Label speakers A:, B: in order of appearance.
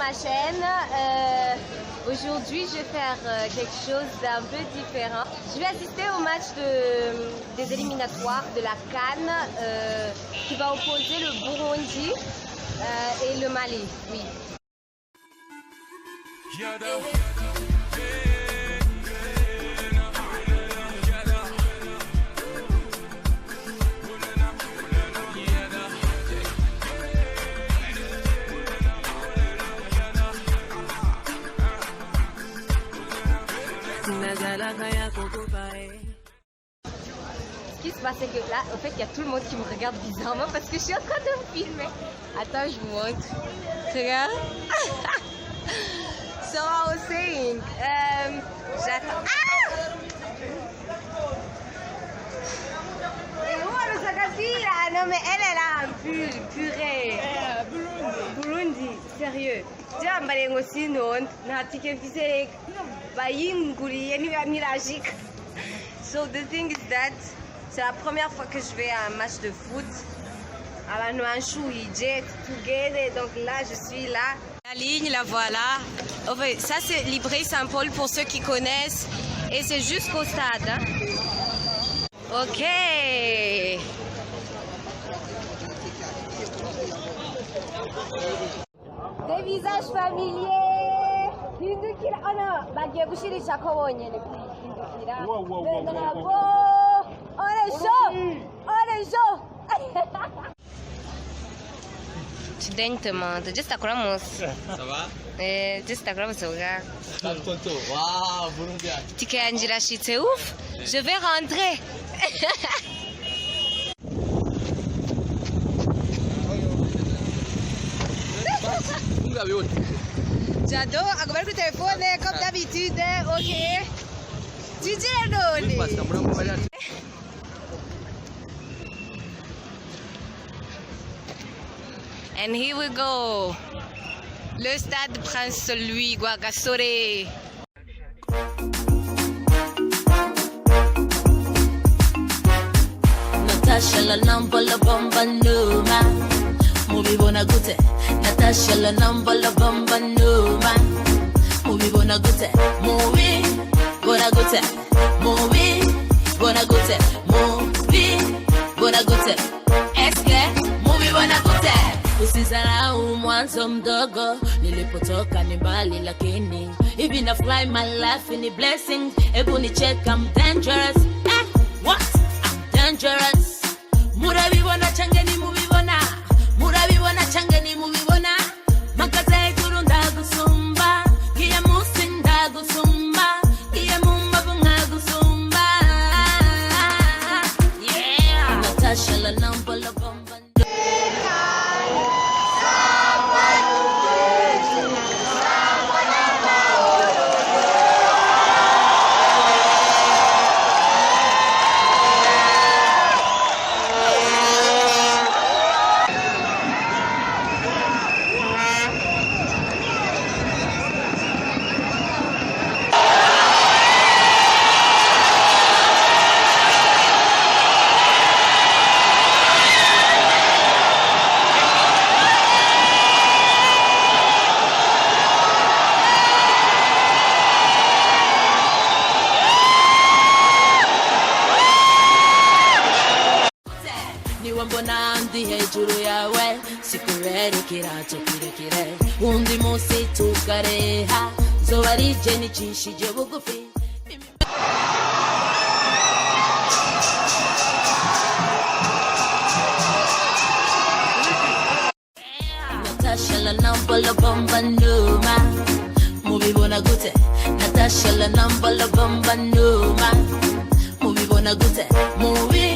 A: ma chaîne. Aujourd'hui, je vais faire quelque chose d'un peu différent. Je vais assister au match des éliminatoires de la CAN qui va opposer le Burundi et le Mali. Oui. Ce qui se passe, c'est que là, au fait, il y a tout le monde qui me regarde bizarrement parce que je suis en train de me filmer. Attends, je vous montre. Regarde. So I was saying, j'attends. Ah! Et où est-ce que là? Non, mais elle est là, un pull, purée. Burundi, sérieux. Tu as un aussi, non? So the thing is that c'est la première fois que je vais à un match de foot à la Nuanshu, Jet, Together. Donc là, je suis là. La ligne, la voilà. Okay, ça, c'est Libré Saint-Paul pour ceux qui connaissent. Et c'est jusqu'au stade. Hein? Ok. Des visages familiers. Hindukira. Oh non, bagiye gushirisha ko bonyene. Hindukira. On est chaud. On est chaud. Tu daignes te demander. Juste à quoi ça va? Juste à quoi ça va? Waouh, Burundi. Tu es Njirashi, c'est ouf. Je vais rentrer. J'adore. À combien de téléphone comme d'habitude? Ok. Tu dis non. And here we go. Le stade Prince Louis Rwagasore.
B: Natasha la number la bomba numa. Mubi bona gute. Natasha la number la bomba numa. Mubi bona gute. Mubi bona gute. Mubi bona gute. Mubi bona gute. Eske mubi bona gute. Usisahau mwanzo mdogo nilipotoka ni mbali, lakini hivi na fly my life ni blessing. Ebu ni check, I'm dangerous. What? I'm dangerous. Murabibona change ni mubibona. Murabibona change ni mubibona. Makaze kurunda gusumba. Kiya musinda gusumba. Kiya mumbavu ngagusumba. Yeah. Natasha la number la bomba. Mbona ndi hejuru yawe sikurerekera tukirekere undi munsi tukareha zoba rije nicishije bugufi. Natasha la number la bomba numa. Mubibona gute. Natasha la number la bomba numa. Mubibona gute. Mubi